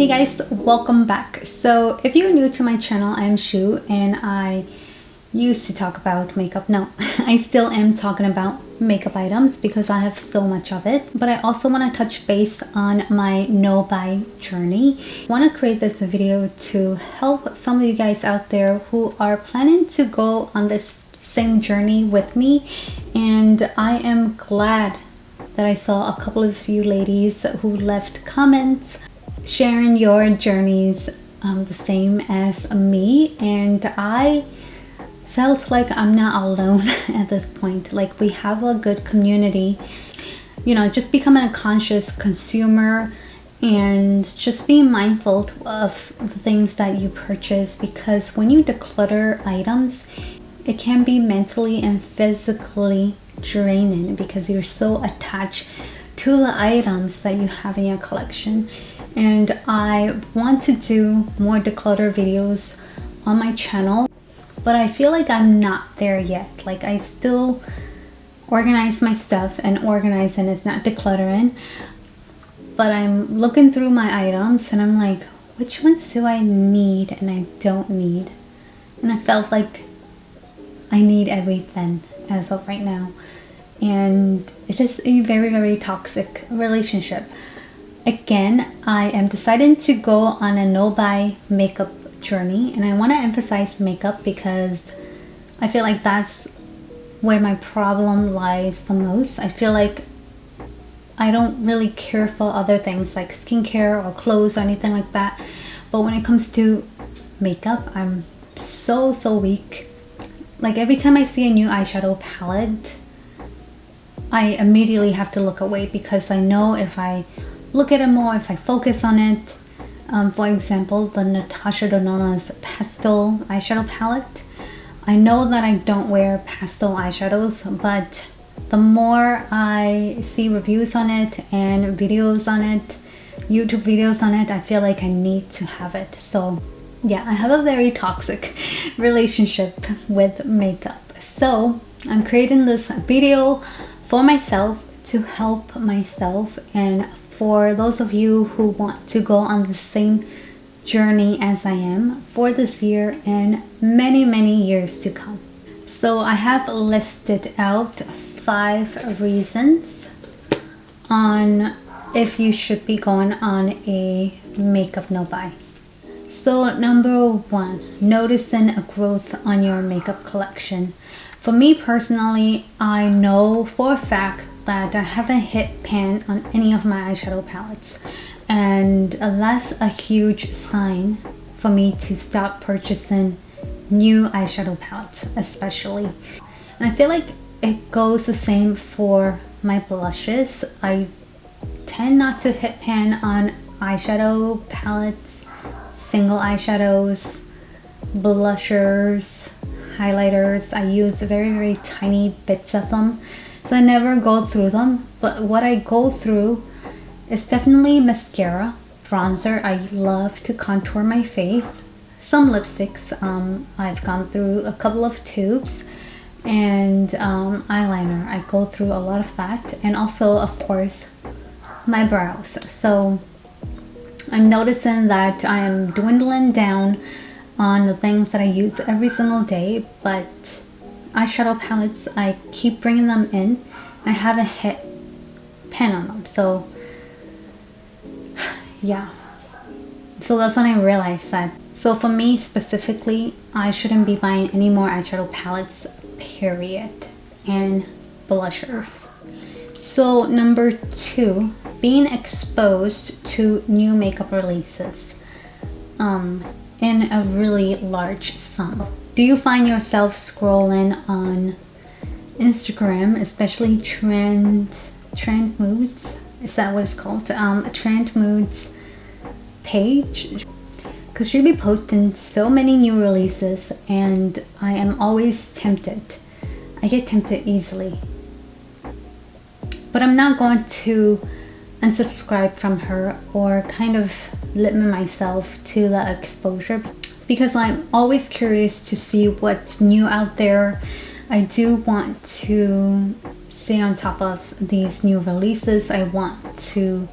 Hey guys, welcome back. So if you're new to my channel, I'm Shu and I used to talk about makeup. No, I still am talking about makeup items because I have so much of it, but I also want to touch base on my no-buy journey. I want to create this video to help some of you guys out there who are planning to go on this same journey with me, and I am glad that I saw a couple of you ladies who left comments sharing your journeys the same as me, and I felt like I'm not alone at this point. Like, we have a good community, you know, just becoming a conscious consumer and just being mindful of the things that you purchase, because when you declutter items, it can be mentally and physically draining because you're so attached to the items that you have in your collection. And I want to do more declutter videos on my channel, but I feel like I'm not there yet. Like, I still organize my stuff, and organizing is not decluttering, but I'm looking through my items and I'm like, which ones do I need and I don't need? And I felt like I need everything as of right now, and it is a very, very toxic relationship. Again, I am deciding to go on a no-buy makeup journey, and I want to emphasize makeup because I feel like that's where my problem lies the most. I feel like I don't really care for other things like skincare or clothes or anything like that, but when it comes to makeup, I'm so weak. Like, every time I see a new eyeshadow palette, I immediately have to look away because I know if I look at it more, if I focus on it, for example, the Natasha Denona's pastel eyeshadow palette, I know that I don't wear pastel eyeshadows, but the more I see reviews on it and videos on it, YouTube videos on it, I feel like I need to have it. So yeah, I have a very toxic relationship with makeup. So I'm creating this video for myself, to help myself, and for those of you who want to go on the same journey as I am for this year and many years to come. So I have listed out 5 reasons on if you should be going on a makeup no-buy. So number 1, noticing a growth on your makeup collection. For me personally, I know for a fact that I haven't hit pan on any of my eyeshadow palettes, and that's a huge sign for me to stop purchasing new eyeshadow palettes especially. And I feel like it goes the same for my blushes. I tend not to hit pan on eyeshadow palettes, single eyeshadows, blushers, highlighters. I use very tiny bits of them, so I never go through them. But what I go through is definitely mascara, bronzer. I love to contour my face, some lipsticks. I've gone through a couple of tubes, and eyeliner. I go through a lot of that, and also of course my brows. So I'm noticing that I am dwindling down on the things that I use every single day, but eyeshadow palettes, I keep bringing them in. I haven't hit pan on them. So yeah, so that's when I realized that. So for me specifically, I shouldn't be buying any more eyeshadow palettes, period, and blushers. So number 2, being exposed to new makeup releases in a really large sum. Do you find yourself scrolling on Instagram, especially trend moods? Is that what it's called? A trend moods page? Because she'll be posting so many new releases, and I am always tempted. I get tempted easily. But I'm not going to unsubscribe from her or kind of limit myself to the exposure, because I'm always curious to see what's new out there. I do want to stay on top of these new releases. I want to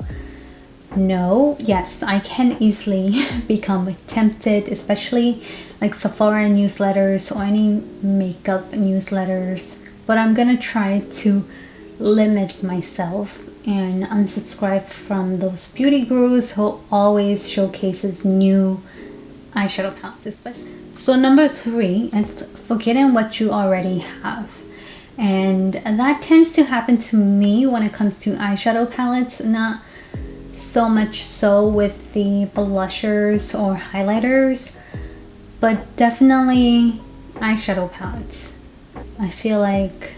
no. Yes, I can easily become tempted, especially like Sephora newsletters or any makeup newsletters. But I'm gonna try to limit myself and unsubscribe from those beauty gurus who always showcases new eyeshadow palettes especially. So number 3 is forgetting what you already have. And that tends to happen to me when it comes to eyeshadow palettes, not so much so with the blushers or highlighters, but definitely eyeshadow palettes. I feel like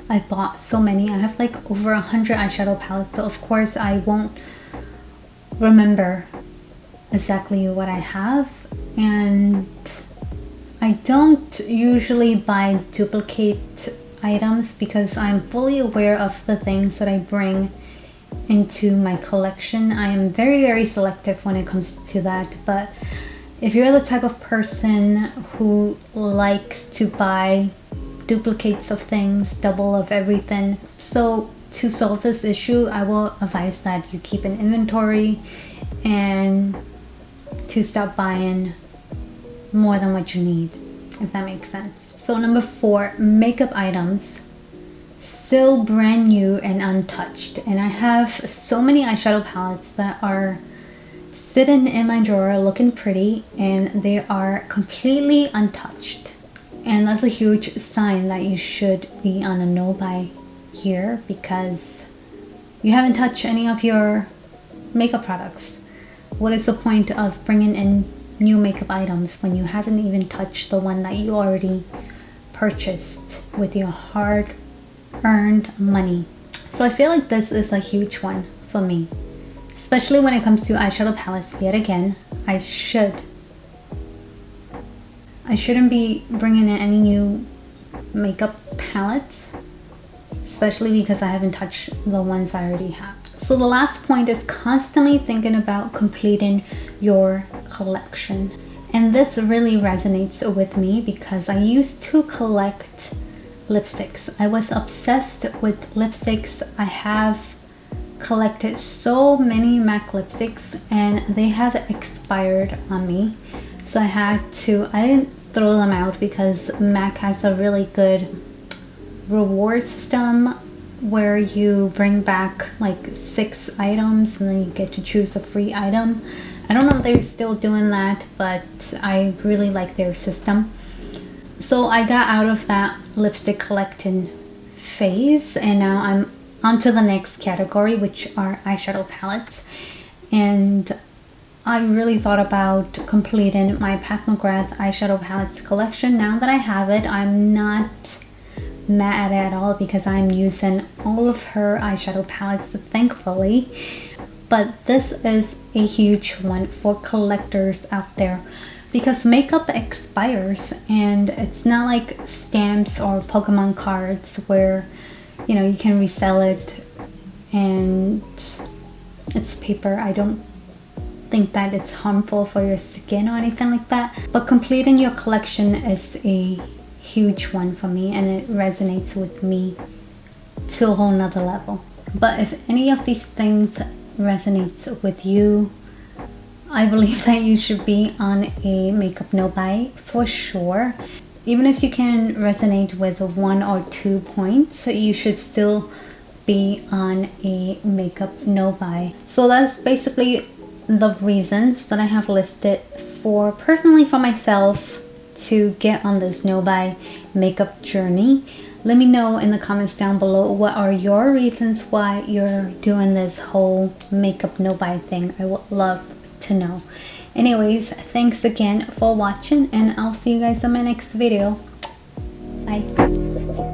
I bought so many. I have like over 100 eyeshadow palettes, so of course I won't remember exactly what I have, and I don't usually buy duplicate items because I'm fully aware of the things that I bring into my collection. I am very selective when it comes to that, but if you're the type of person who likes to buy duplicates of things, double of everything, so to solve this issue, I will advise that you keep an inventory and to stop buying more than what you need, if that makes sense. So number 4, makeup items, still brand new and untouched. And I have so many eyeshadow palettes that are sitting in my drawer looking pretty and they are completely untouched. And that's a huge sign that you should be on a no buy here, because you haven't touched any of your makeup products. What is the point of bringing in new makeup items when you haven't even touched the one that you already purchased with your hard-earned money? So I feel like this is a huge one for me, especially when it comes to eyeshadow palettes. Yet again, I shouldn't be bringing in any new makeup palettes, especially because I haven't touched the ones I already have. So the last point is constantly thinking about completing your collection. And this really resonates with me because I used to collect lipsticks. I was obsessed with lipsticks. I have collected so many MAC lipsticks and they have expired on me. So I didn't throw them out because MAC has a really good reward system where you bring back like 6 items and then you get to choose a free item. I don't know if they're still doing that, but I really like their system. So I got out of that lipstick collecting phase and now I'm onto the next category, which are eyeshadow palettes. And I really thought about completing my Pat McGrath eyeshadow palettes collection. Now that I have it, I'm not mad at all because I'm using all of her eyeshadow palettes, thankfully. But this is a huge one for collectors out there because makeup expires, and it's not like stamps or Pokemon cards where you can resell it and it's paper. I don't think that it's harmful for your skin or anything like that, but completing your collection is a huge one for me and it resonates with me to a whole nother level. But if any of these things resonates with you, I believe that you should be on a makeup no buy for sure. Even if you can resonate with 1 or 2 points, you should still be on a makeup no buy. So that's basically the reasons that I have listed for personally for myself to get on this no buy makeup journey. Let me know in the comments down below, what are your reasons why you're doing this whole makeup no buy thing. I would love to know. Anyways, thanks again for watching and I'll see you guys in my next video. Bye.